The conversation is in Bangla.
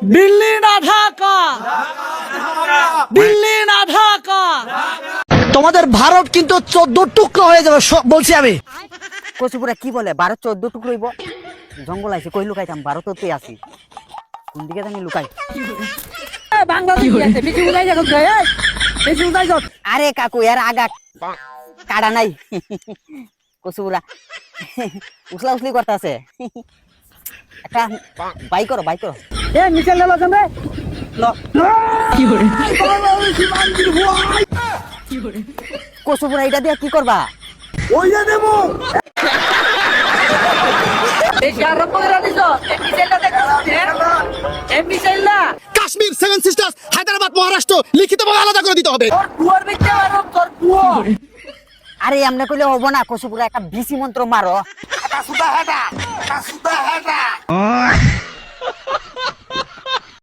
দিল্লি না ঢাকা, দিল্লি না ঢাকা। তোমাদের ভারত কিন্তু 14 টুকরো হয়ে যাবে বলছি আমি। কচুপুরা কি বলে 12-14 টুকরো হইব? জঙ্গল আইছে, কই লুকাইতাম? ভারততে আছি, কোন দিকে জানি লুকাই। আরে কাকু এর আগা কাটা নাই। কচুপুরা উসলা উসলি করতেছে। একটা বাই করো, বাই করো। কচুপুরা এটা দিয়ে কি করবা? কাশ্মীর, সেভেন সিস্টার্স, হায়দ্রাবাদ, মহারাষ্ট্র লিখিতভাবে আলাদা করে দিতে হবে। আরে এমনি কইলে হবো না কচুপুরা, একটা বিসি মন্ত্র মারো।